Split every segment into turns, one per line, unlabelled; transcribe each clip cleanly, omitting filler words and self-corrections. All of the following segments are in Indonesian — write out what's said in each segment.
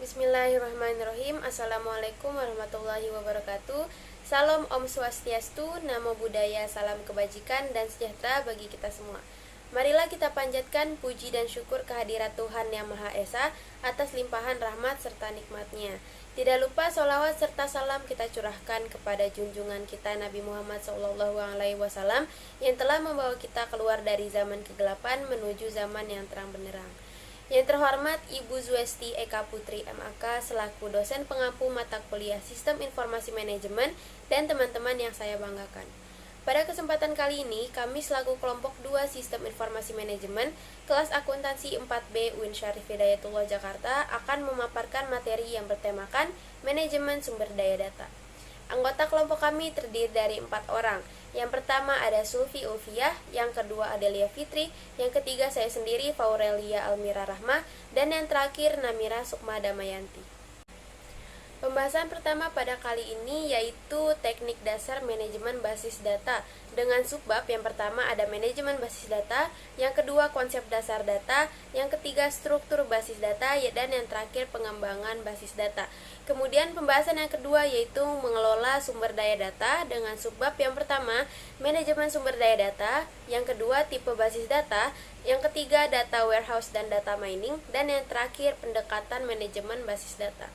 Bismillahirrahmanirrahim. Assalamualaikum warahmatullahi wabarakatuh. Salam Om Swastiastu, Namo Buddhaya, salam kebajikan dan sejahtera bagi kita semua. Marilah kita panjatkan puji dan syukur kehadirat Tuhan Yang Maha Esa atas limpahan rahmat serta nikmatnya. Tidak lupa sholawat serta salam kita curahkan kepada junjungan kita Nabi Muhammad SAW yang telah membawa kita keluar dari zaman kegelapan menuju zaman yang terang benderang. Yang terhormat Ibu Zwesti Eka Putri MAK selaku dosen pengampu mata kuliah Sistem Informasi Manajemen dan teman-teman yang saya banggakan. Pada kesempatan kali ini, kami selaku kelompok 2 Sistem Informasi Manajemen kelas akuntansi 4B UIN Syarif Hidayatullah Jakarta akan memaparkan materi yang bertemakan manajemen sumber daya data. Anggota kelompok kami terdiri dari 4 orang. Yang pertama ada Sulfi Ulfiah, yang kedua Adelia Fitri, yang ketiga saya sendiri Faurelia Almira Rahma, dan yang terakhir Namira Sukma Damayanti. Pembahasan pertama pada kali ini yaitu teknik dasar manajemen basis data. Dengan subbab yang pertama ada manajemen basis data, yang kedua konsep dasar data, yang ketiga struktur basis data, dan yang terakhir pengembangan basis data. Kemudian pembahasan yang kedua yaitu mengelola sumber daya data dengan subbab yang pertama manajemen sumber daya data, yang kedua tipe basis data, yang ketiga data warehouse dan data mining, dan yang terakhir pendekatan manajemen basis data.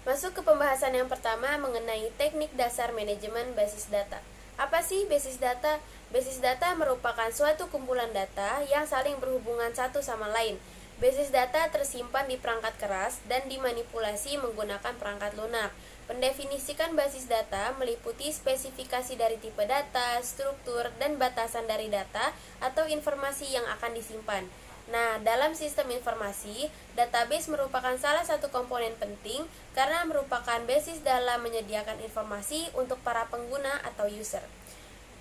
Masuk ke pembahasan yang pertama mengenai teknik dasar manajemen basis data. Apa sih basis data? Basis data merupakan suatu kumpulan data yang saling berhubungan satu sama lain. Basis data tersimpan di perangkat keras dan dimanipulasi menggunakan perangkat lunak. Mendefinisikan basis data meliputi spesifikasi dari tipe data, struktur, dan batasan dari data atau informasi yang akan disimpan. Nah, dalam sistem informasi, database merupakan salah satu komponen penting karena merupakan basis dalam menyediakan informasi untuk para pengguna atau user.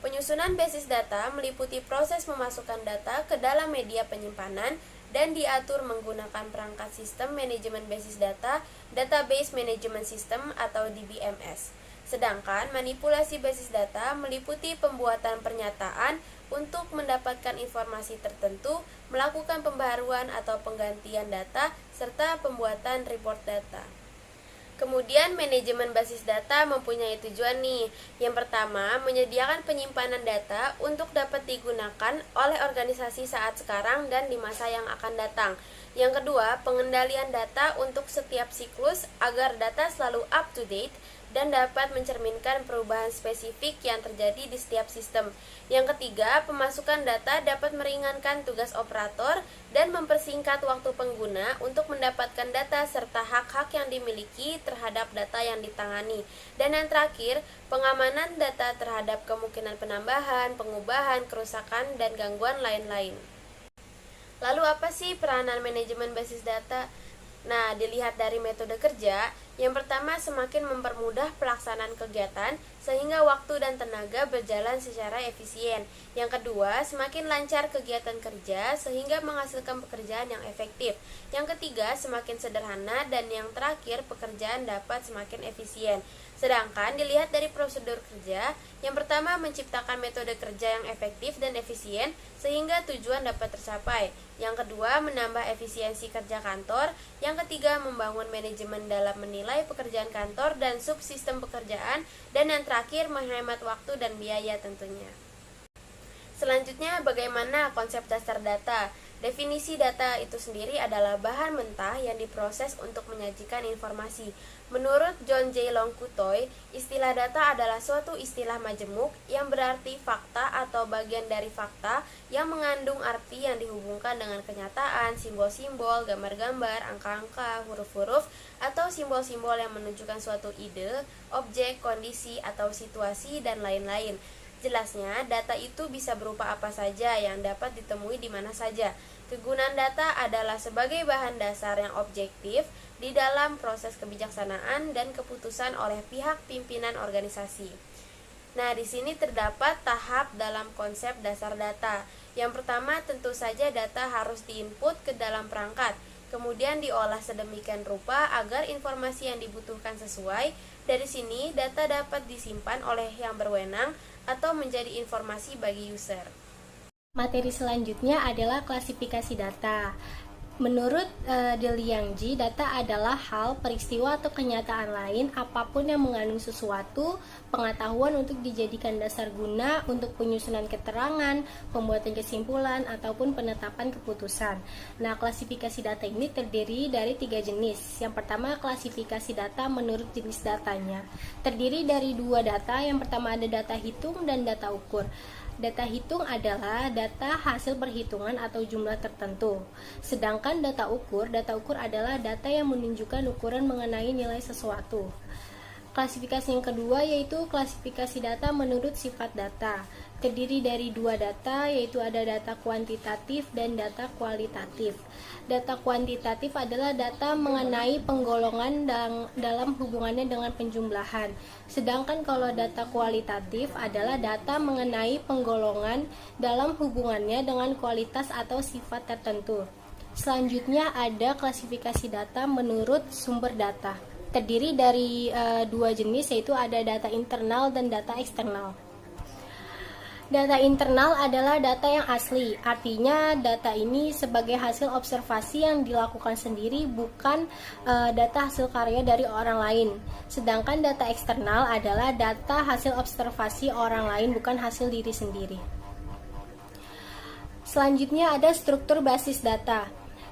Penyusunan basis data meliputi proses memasukkan data ke dalam media penyimpanan dan diatur menggunakan perangkat sistem manajemen basis data, Database Management System atau DBMS. Sedangkan manipulasi basis data meliputi pembuatan pernyataan untuk mendapatkan informasi tertentu, melakukan pembaruan atau penggantian data, serta pembuatan report data. Kemudian manajemen basis data mempunyai tujuan nih. Yang pertama, menyediakan penyimpanan data untuk dapat digunakan oleh organisasi saat sekarang dan di masa yang akan datang. Yang kedua, pengendalian data untuk setiap siklus agar data selalu up to date dan dapat mencerminkan perubahan spesifik yang terjadi di setiap sistem. Yang ketiga, pemasukan data dapat meringankan tugas operator dan mempersingkat waktu pengguna untuk mendapatkan data serta hak-hak yang dimiliki terhadap data yang ditangani. Dan yang terakhir, pengamanan data terhadap kemungkinan penambahan, pengubahan, kerusakan, dan gangguan lain-lain. Lalu apa sih peranan manajemen basis data? Nah, dilihat dari metode kerja, yang pertama semakin mempermudah pelaksanaan kegiatan sehingga waktu dan tenaga berjalan secara efisien. Yang kedua, semakin lancar kegiatan kerja sehingga menghasilkan pekerjaan yang efektif. Yang ketiga, semakin sederhana, dan yang terakhir pekerjaan dapat semakin efisien. Sedangkan dilihat dari prosedur kerja, yang pertama menciptakan metode kerja yang efektif dan efisien sehingga tujuan dapat tercapai. Yang kedua, menambah efisiensi kerja kantor. Yang ketiga, membangun manajemen dalam menilai pekerjaan kantor dan subsistem pekerjaan. Dan yang terakhir, menghemat waktu dan biaya tentunya. Selanjutnya, bagaimana konsep dasar data? Definisi data itu sendiri adalah bahan mentah yang diproses untuk menyajikan informasi. Menurut John J. Longkutoy, istilah data adalah suatu istilah majemuk yang berarti fakta atau bagian dari fakta yang mengandung arti yang dihubungkan dengan kenyataan, simbol-simbol, gambar-gambar, angka-angka, huruf-huruf, atau simbol-simbol yang menunjukkan suatu ide, objek, kondisi, atau situasi, dan lain-lain. Jelasnya, data itu bisa berupa apa saja yang dapat ditemui di mana saja. Kegunaan data adalah sebagai bahan dasar yang objektif di dalam proses kebijaksanaan dan keputusan oleh pihak pimpinan organisasi. Nah, di sini terdapat tahap dalam konsep dasar data. Yang pertama, tentu saja data harus diinput ke dalam perangkat. Kemudian diolah sedemikian rupa agar informasi yang dibutuhkan sesuai. Dari sini, data dapat disimpan oleh yang berwenang atau menjadi informasi bagi user.
Materi selanjutnya adalah klasifikasi data. Menurut De Liangji, data adalah hal, peristiwa, atau kenyataan lain apapun yang mengandung sesuatu, pengetahuan untuk dijadikan dasar guna untuk penyusunan keterangan, pembuatan kesimpulan, ataupun penetapan keputusan. Nah, klasifikasi data ini terdiri dari 3 jenis. Yang pertama, klasifikasi data menurut jenis datanya. Terdiri dari 2 data. Yang pertama ada data hitung dan data ukur. Data hitung adalah data hasil perhitungan atau jumlah tertentu. Sedangkan data ukur adalah data yang menunjukkan ukuran mengenai nilai sesuatu. Klasifikasi yang kedua yaitu klasifikasi data menurut sifat data. Terdiri dari 2 data, yaitu ada data kuantitatif dan data kualitatif. Data kuantitatif adalah data mengenai penggolongan dalam hubungannya dengan penjumlahan. Sedangkan kalau data kualitatif adalah data mengenai penggolongan dalam hubungannya dengan kualitas atau sifat tertentu. Selanjutnya ada klasifikasi data menurut sumber data. Terdiri dari 2 jenis, yaitu ada data internal dan data eksternal. Data internal adalah data yang asli, artinya data ini sebagai hasil observasi yang dilakukan sendiri, bukan data hasil karya dari orang lain. Sedangkan data eksternal adalah data hasil observasi orang lain, bukan hasil diri sendiri. Selanjutnya ada struktur basis data.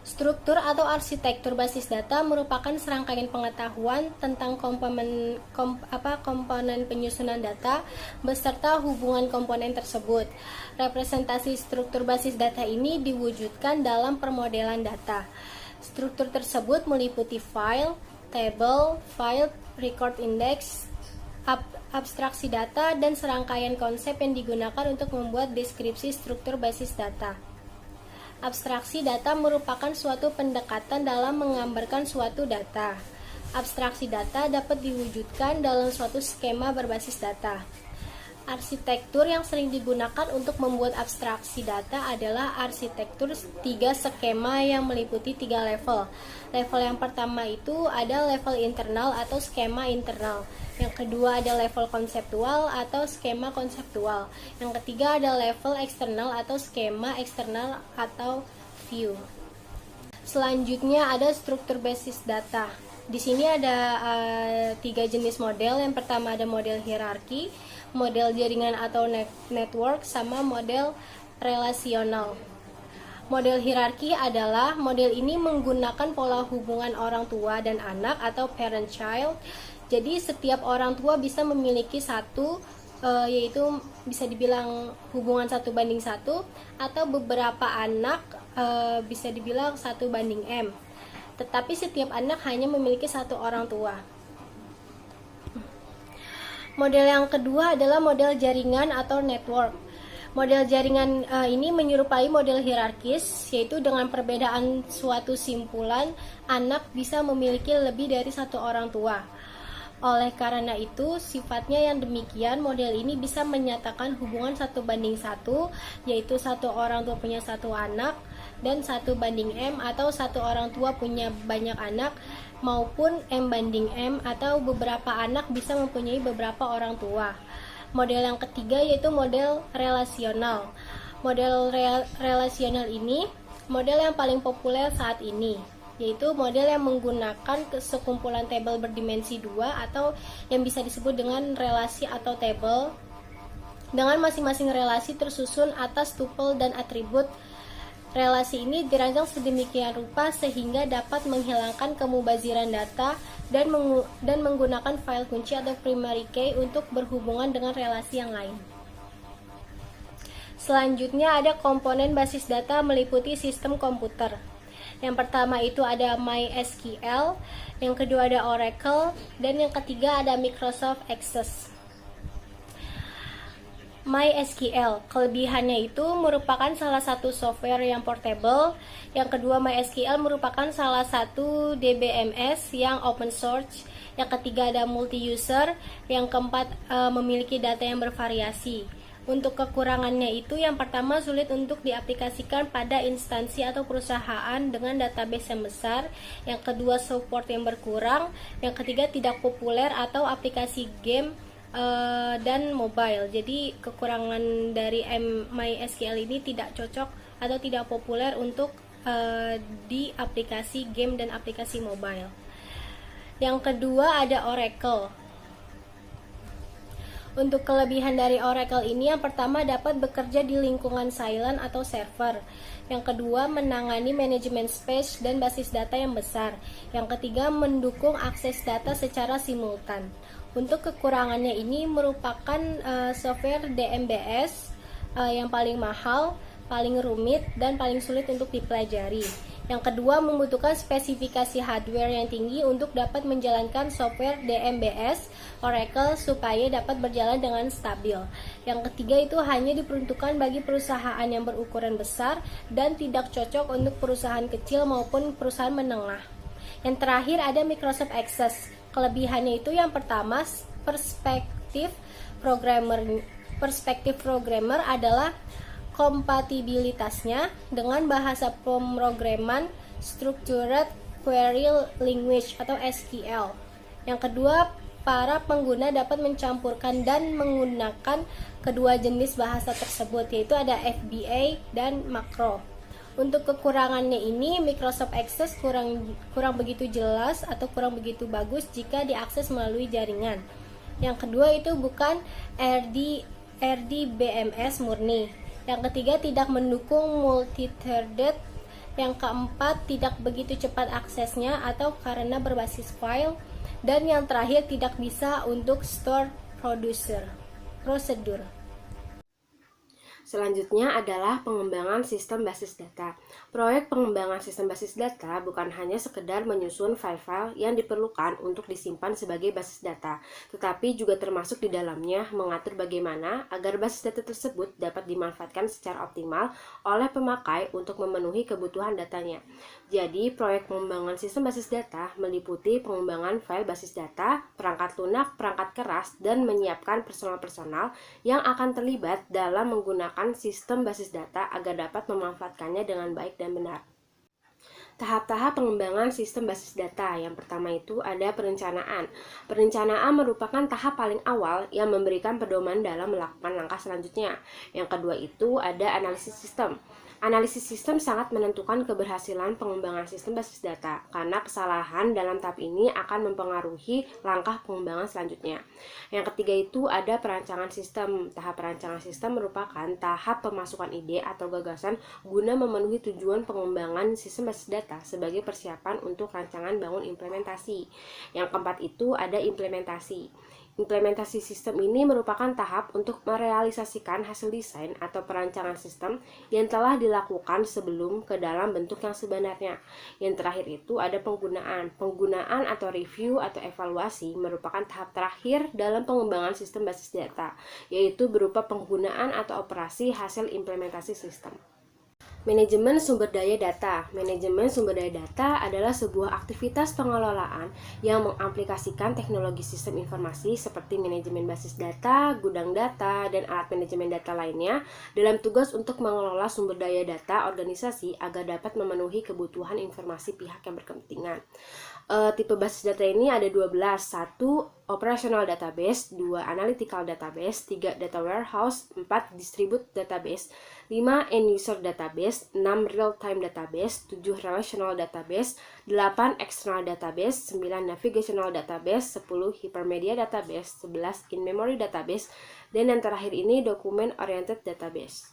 Struktur atau arsitektur basis data merupakan serangkaian pengetahuan tentang komponen penyusunan data beserta hubungan komponen tersebut. Representasi struktur basis data ini diwujudkan dalam permodelan data. Struktur tersebut meliputi file, table, file, record index, abstraksi data, dan serangkaian konsep yang digunakan untuk membuat deskripsi struktur basis data. Abstraksi data merupakan suatu pendekatan dalam menggambarkan suatu data. Abstraksi data dapat diwujudkan dalam suatu skema berbasis data. Arsitektur yang sering digunakan untuk membuat abstraksi data adalah arsitektur 3 skema yang meliputi 3 level. Level yang pertama itu ada level internal atau skema internal. Yang kedua ada level konseptual atau skema konseptual. Yang ketiga ada level eksternal atau skema eksternal atau view. Selanjutnya ada struktur basis data. Di sini ada 3 jenis model. Yang pertama ada model hierarki, model jaringan atau network, sama model relasional. Model hierarki adalah model ini menggunakan pola hubungan orang tua dan anak atau parent-child. Jadi setiap orang tua bisa memiliki satu, yaitu bisa dibilang hubungan 1:1, atau beberapa anak bisa dibilang 1:m. Tetapi setiap anak hanya memiliki satu orang tua. Model yang kedua adalah model jaringan atau network. Model jaringan ini menyerupai model hierarkis, yaitu dengan perbedaan suatu simpulan, anak bisa memiliki lebih dari satu orang tua. Oleh karena itu, sifatnya yang demikian, model ini bisa menyatakan hubungan 1:1, yaitu satu orang tua punya satu anak, dan 1:m atau satu orang tua punya banyak anak, maupun m/m atau beberapa anak bisa mempunyai beberapa orang tua. Model yang ketiga yaitu model relasional. Model relasional ini model yang paling populer saat ini, yaitu model yang menggunakan sekumpulan tabel berdimensi 2 atau yang bisa disebut dengan relasi atau tabel, dengan masing-masing relasi tersusun atas tuple dan atribut. Relasi ini dirancang sedemikian rupa sehingga dapat menghilangkan kemubaziran data dan menggunakan file kunci atau primary key untuk berhubungan dengan relasi yang lain. Selanjutnya ada komponen basis data meliputi sistem komputer. Yang pertama itu ada MySQL, yang kedua ada Oracle, dan yang ketiga ada Microsoft Access. MySQL, kelebihannya itu merupakan salah satu software yang portable. Yang kedua, MySQL merupakan salah satu DBMS yang open source. Yang ketiga ada multi-user. Yang keempat memiliki data yang bervariasi. Untuk kekurangannya itu, yang pertama sulit untuk diaplikasikan pada instansi atau perusahaan dengan database yang besar. Yang kedua support yang berkurang. Yang ketiga tidak populer atau aplikasi game dan mobile. Jadi kekurangan dari MySQL ini tidak cocok atau tidak populer untuk di aplikasi game dan aplikasi mobile. Yang kedua ada Oracle. Untuk kelebihan dari Oracle ini, yang pertama dapat bekerja di lingkungan silent atau server. Yang kedua, menangani manajemen space dan basis data yang besar. Yang ketiga, mendukung akses data secara simultan. Untuk kekurangannya ini merupakan software DMBS yang paling mahal, paling rumit, dan paling sulit untuk dipelajari. Yang kedua, membutuhkan spesifikasi hardware yang tinggi untuk dapat menjalankan software DMBS Oracle supaya dapat berjalan dengan stabil. Yang ketiga, itu hanya diperuntukkan bagi perusahaan yang berukuran besar dan tidak cocok untuk perusahaan kecil maupun perusahaan menengah. Yang terakhir ada Microsoft Access. Kelebihannya itu yang pertama, perspektif programmer adalah kompatibilitasnya dengan bahasa pemrograman Structured Query Language atau SQL. Yang kedua, para pengguna dapat mencampurkan dan menggunakan kedua jenis bahasa tersebut, yaitu ada FBA dan makro. Untuk kekurangannya ini, Microsoft Access kurang begitu jelas atau kurang begitu bagus jika diakses melalui jaringan. Yang kedua, itu bukan RDBMS murni. Yang ketiga, tidak mendukung multi-threaded. Yang keempat, tidak begitu cepat aksesnya atau karena berbasis file. Dan yang terakhir, tidak bisa untuk store prosedur.
Selanjutnya adalah pengembangan sistem basis data. Proyek pengembangan sistem basis data bukan hanya sekedar menyusun file-file yang diperlukan untuk disimpan sebagai basis data, tetapi juga termasuk di dalamnya mengatur bagaimana agar basis data tersebut dapat dimanfaatkan secara optimal oleh pemakai untuk memenuhi kebutuhan datanya. Jadi, proyek pengembangan sistem basis data meliputi pengembangan file basis data, perangkat lunak, perangkat keras, dan menyiapkan personal-personal yang akan terlibat dalam menggunakan sistem basis data agar dapat memanfaatkannya dengan baik dan benar. Tahap-tahap pengembangan sistem basis data. Yang pertama itu ada perencanaan. Perencanaan merupakan tahap paling awal yang memberikan pedoman dalam melakukan langkah selanjutnya. Yang kedua itu ada analisis sistem. Analisis sistem sangat menentukan keberhasilan pengembangan sistem basis data, karena kesalahan dalam tahap ini akan mempengaruhi langkah pengembangan selanjutnya. Yang ketiga itu ada perancangan sistem. Tahap perancangan sistem merupakan tahap pemasukan ide atau gagasan guna memenuhi tujuan pengembangan sistem basis data sebagai persiapan untuk rancangan bangun implementasi. Yang keempat itu ada implementasi. Implementasi sistem ini merupakan tahap untuk merealisasikan hasil desain atau perancangan sistem yang telah dilakukan sebelum ke dalam bentuk yang sebenarnya. Yang terakhir itu ada penggunaan. Penggunaan atau review atau evaluasi merupakan tahap terakhir dalam pengembangan sistem basis data, yaitu berupa penggunaan atau operasi hasil implementasi sistem. Manajemen sumber daya data. Manajemen sumber daya data adalah sebuah aktivitas pengelolaan yang mengaplikasikan teknologi sistem informasi seperti manajemen basis data, gudang data, dan alat manajemen data lainnya dalam tugas untuk mengelola sumber daya data organisasi agar dapat memenuhi kebutuhan informasi pihak yang berkepentingan. Tipe basis data ini ada 12. 1. Operational database, 2. Analytical database, 3. Data warehouse, 4. Distribute database, 5. End user database, 6. Real-time database, 7. Relational database, 8. External database, 9. Navigational database, 10. Hypermedia database, 11. In-memory database, dan yang terakhir ini document-oriented database.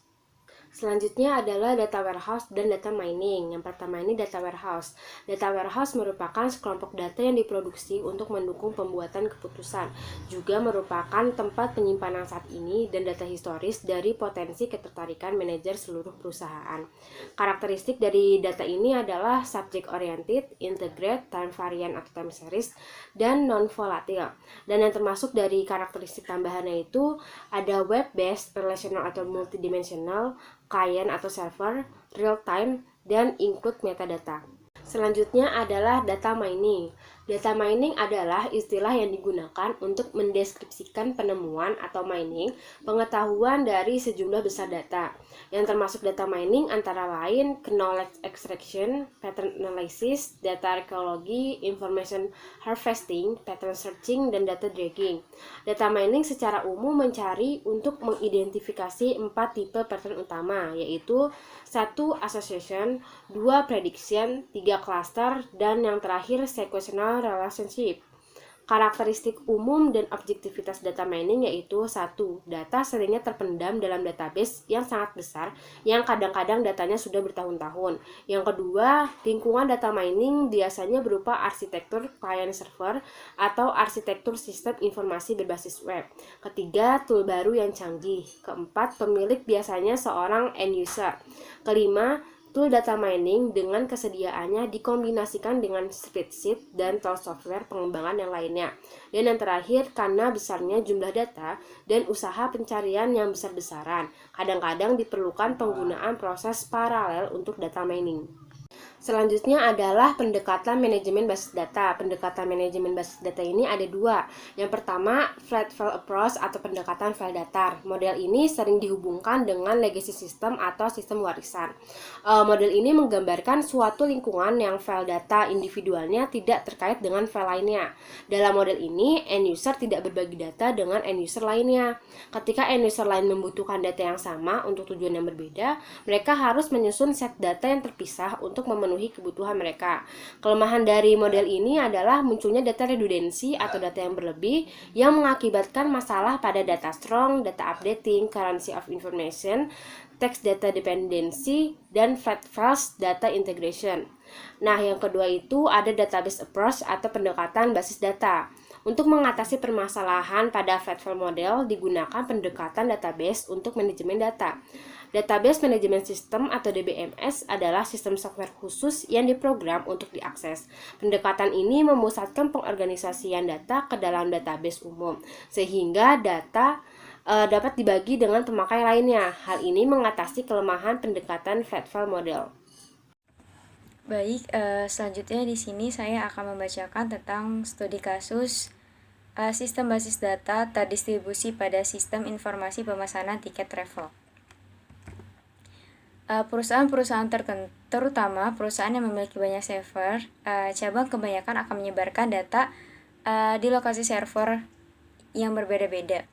Selanjutnya adalah data warehouse dan data mining. Yang pertama ini data warehouse. Data warehouse merupakan sekelompok data yang diproduksi untuk mendukung pembuatan keputusan. Juga merupakan tempat penyimpanan saat ini dan data historis dari potensi ketertarikan manajer seluruh perusahaan. Karakteristik dari data ini adalah subject oriented, integrate, time variant atau time series, dan non-volatile. Dan yang termasuk dari karakteristik tambahannya itu ada web-based, relational atau multidimensional, client atau server, real time, dan include metadata. Selanjutnya adalah data mining. Data mining adalah istilah yang digunakan untuk mendeskripsikan penemuan atau mining pengetahuan dari sejumlah besar data. Yang termasuk data mining antara lain knowledge extraction, pattern analysis, data archaeology, information harvesting, pattern searching, dan data dragging. Data mining secara umum mencari untuk mengidentifikasi 4 tipe pattern utama, yaitu 1. Association, 2. Prediction, 3. Cluster, dan yang terakhir sequential relationship. Karakteristik umum dan objektivitas data mining yaitu 1. Data seringnya terpendam dalam database yang sangat besar yang kadang-kadang datanya sudah bertahun-tahun. Yang kedua, lingkungan data mining biasanya berupa arsitektur client server atau arsitektur sistem informasi berbasis web. Ketiga, tool baru yang canggih. Keempat, pemilik biasanya seorang end user. Kelima, tool data mining dengan kesediaannya dikombinasikan dengan spreadsheet dan tool software pengembangan yang lainnya. Dan yang terakhir, karena besarnya jumlah data dan usaha pencarian yang besar-besaran, kadang-kadang diperlukan penggunaan proses paralel untuk data mining. Selanjutnya adalah pendekatan manajemen basis data. Pendekatan manajemen basis data ini ada dua. Yang pertama, flat file approach atau pendekatan file datar. Model ini sering dihubungkan dengan legacy system atau sistem warisan. Model ini menggambarkan suatu lingkungan yang file data individualnya tidak terkait dengan file lainnya. Dalam model ini, end user tidak berbagi data dengan end user lainnya. Ketika end user lain membutuhkan data yang sama untuk tujuan yang berbeda, mereka harus menyusun set data yang terpisah untuk memenuhi kebutuhan mereka. Kelemahan dari model ini adalah munculnya data redundancy atau data yang berlebih yang mengakibatkan masalah pada data strong, data updating, currency of information, text data dependency, dan flat files data integration. Nah, yang kedua itu ada database approach atau pendekatan basis data. Untuk mengatasi permasalahan pada flat file model digunakan pendekatan database untuk manajemen data. Database Management System atau DBMS adalah sistem software khusus yang diprogram untuk diakses. Pendekatan ini memusatkan pengorganisasian data ke dalam database umum, sehingga data dapat dibagi dengan pemakai lainnya. Hal ini mengatasi kelemahan pendekatan flat file model.
Baik, selanjutnya di sini saya akan membacakan tentang studi kasus sistem basis data terdistribusi pada sistem informasi pemesanan tiket travel. Perusahaan-perusahaan terutama perusahaan yang memiliki banyak server, cabang kebanyakan akan menyebarkan data di lokasi server yang berbeda-beda.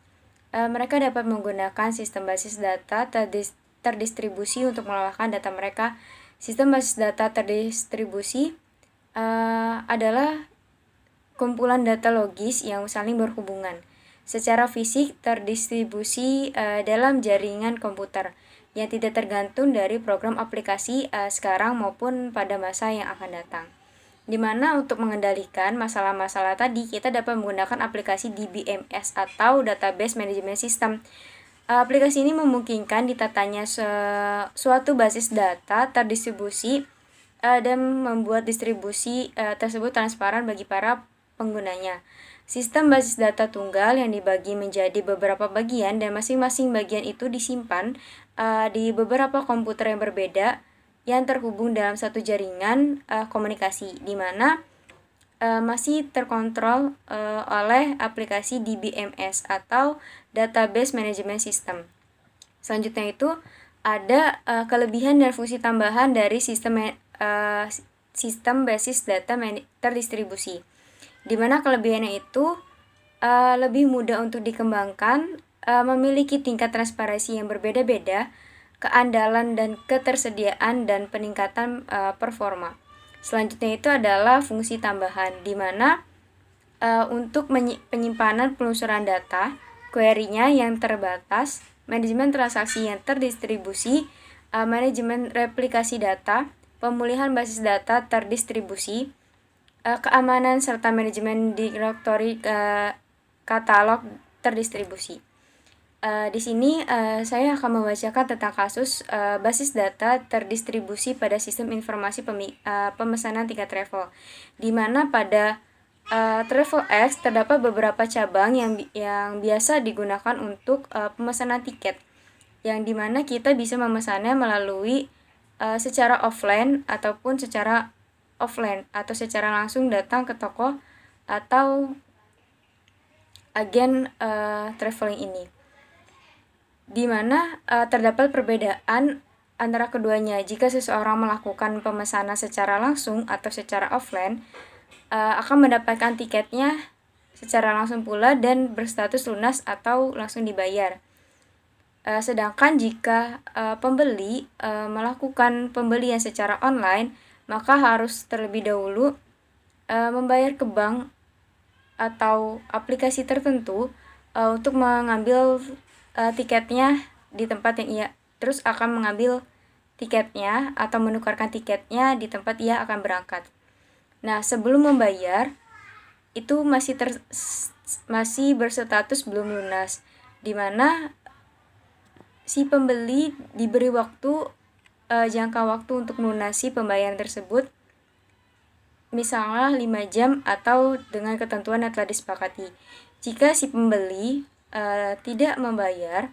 Mereka dapat menggunakan sistem basis data terdistribusi untuk mengolah data mereka. Sistem basis data terdistribusi adalah kumpulan data logis yang saling berhubungan secara fisik terdistribusi dalam jaringan komputer yang tidak tergantung dari program aplikasi sekarang maupun pada masa yang akan datang. Di mana untuk mengendalikan masalah-masalah tadi kita dapat menggunakan aplikasi DBMS atau Database Management System. Aplikasi ini memungkinkan ditatanya suatu basis data terdistribusi dan membuat distribusi tersebut transparan bagi para penggunanya. Sistem basis data tunggal yang dibagi menjadi beberapa bagian dan masing-masing bagian itu disimpan di beberapa komputer yang berbeda yang terhubung dalam satu jaringan komunikasi, di mana masih terkontrol oleh aplikasi DBMS atau Database Management System. Selanjutnya itu ada kelebihan dan fungsi tambahan dari sistem basis data terdistribusi, di mana kelebihannya itu lebih mudah untuk dikembangkan, memiliki tingkat transparansi yang berbeda-beda, keandalan dan ketersediaan dan peningkatan performa. Selanjutnya itu adalah fungsi tambahan, di mana untuk penyimpanan penelusuran data, query-nya yang terbatas, manajemen transaksi yang terdistribusi, manajemen replikasi data, pemulihan basis data terdistribusi, keamanan serta manajemen direktori katalog terdistribusi. Di sini saya akan membacakan tentang kasus basis data terdistribusi pada sistem informasi pemesanan tiket travel, di mana pada TravelX terdapat beberapa cabang yang biasa digunakan untuk pemesanan tiket, yang dimana kita bisa memesannya melalui secara offline ataupun secara offline atau secara langsung datang ke toko atau agen traveling ini, di mana terdapat perbedaan antara keduanya. Jika seseorang melakukan pemesanan secara langsung atau secara offline, akan mendapatkan tiketnya secara langsung pula dan berstatus lunas atau langsung dibayar. Sedangkan jika pembeli melakukan pembelian secara online, maka harus terlebih dahulu membayar ke bank atau aplikasi tertentu untuk mengambil tiketnya di tempat yang ia terus akan mengambil tiketnya atau menukarkan tiketnya di tempat ia akan berangkat. Nah, sebelum membayar itu masih berstatus belum lunas, di mana si pembeli diberi waktu jangka waktu untuk melunasi pembayaran tersebut, misalnya 5 jam atau dengan ketentuan yang telah disepakati. Jika si pembeli tidak membayar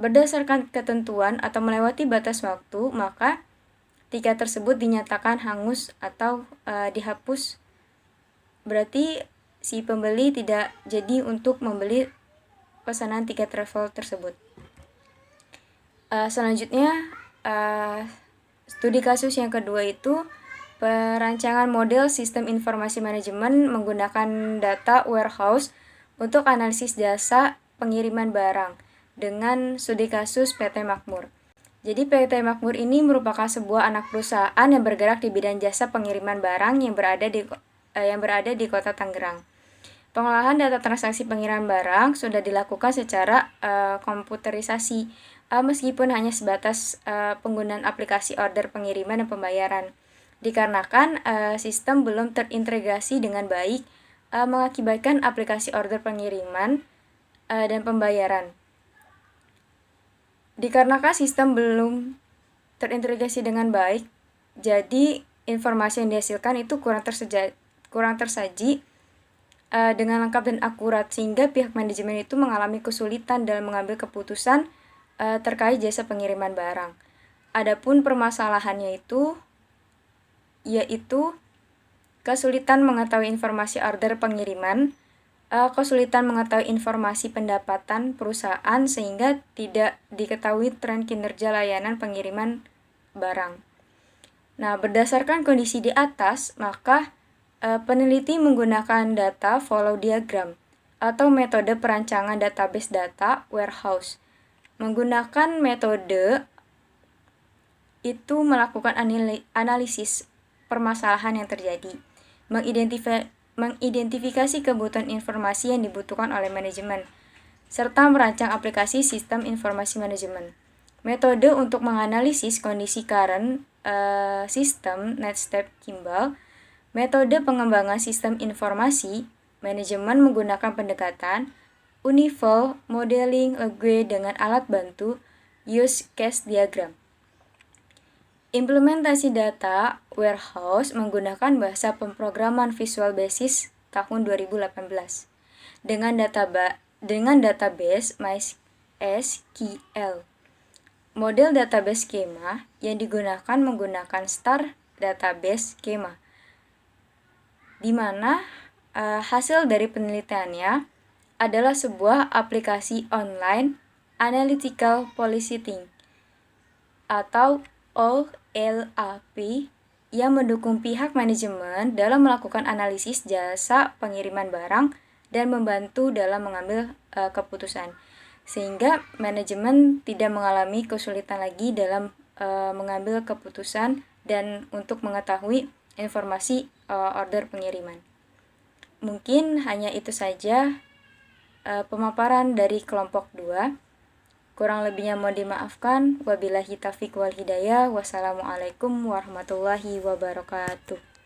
berdasarkan ketentuan atau melewati batas waktu, maka tiket tersebut dinyatakan hangus atau dihapus. Berarti si pembeli tidak jadi untuk membeli pesanan tiket travel tersebut. Selanjutnya, studi kasus yang kedua itu perancangan model sistem informasi manajemen menggunakan data warehouse untuk analisis jasa pengiriman barang dengan studi kasus PT Makmur. Jadi PT Makmur ini merupakan sebuah anak perusahaan yang bergerak di bidang jasa pengiriman barang yang berada di Kota Tangerang. Pengolahan data transaksi pengiriman barang sudah dilakukan secara komputerisasi, meskipun hanya sebatas penggunaan aplikasi order pengiriman dan pembayaran. Dikarenakan sistem belum terintegrasi dengan baik, mengakibatkan aplikasi order pengiriman dan pembayaran. Dikarenakan sistem belum terintegrasi dengan baik, jadi informasi yang dihasilkan itu kurang tersaji dengan lengkap dan akurat, sehingga pihak manajemen itu mengalami kesulitan dalam mengambil keputusan terkait jasa pengiriman barang. Adapun permasalahannya yaitu kesulitan mengetahui informasi order pengiriman, kesulitan mengetahui informasi pendapatan perusahaan sehingga tidak diketahui tren kinerja layanan pengiriman barang. Nah, berdasarkan kondisi di atas, maka peneliti menggunakan data flow diagram atau metode perancangan database data warehouse. Menggunakan metode itu melakukan analisis permasalahan yang terjadi, mengidentifikasi kebutuhan informasi yang dibutuhkan oleh manajemen, serta merancang aplikasi sistem informasi manajemen. Metode untuk menganalisis kondisi current sistem NetStep Kimball. Metode pengembangan sistem informasi manajemen menggunakan pendekatan Unival Modeling Legge dengan alat bantu Use Case Diagram. Implementasi data warehouse menggunakan bahasa pemrograman Visual Basic tahun 2018 dengan database MySQL. Model database skema yang digunakan menggunakan Star Database Schema, di mana hasil dari penelitiannya adalah sebuah aplikasi online Analytical Positioning atau OLAP yang mendukung pihak manajemen dalam melakukan analisis jasa pengiriman barang dan membantu dalam mengambil keputusan, sehingga manajemen tidak mengalami kesulitan lagi dalam mengambil keputusan dan untuk mengetahui informasi order pengiriman. Mungkin hanya itu saja pemaparan dari kelompok 2. Kurang lebihnya mohon dimaafkan. Wabillahi taufiq wal hidayah. Wassalamualaikum warahmatullahi wabarakatuh.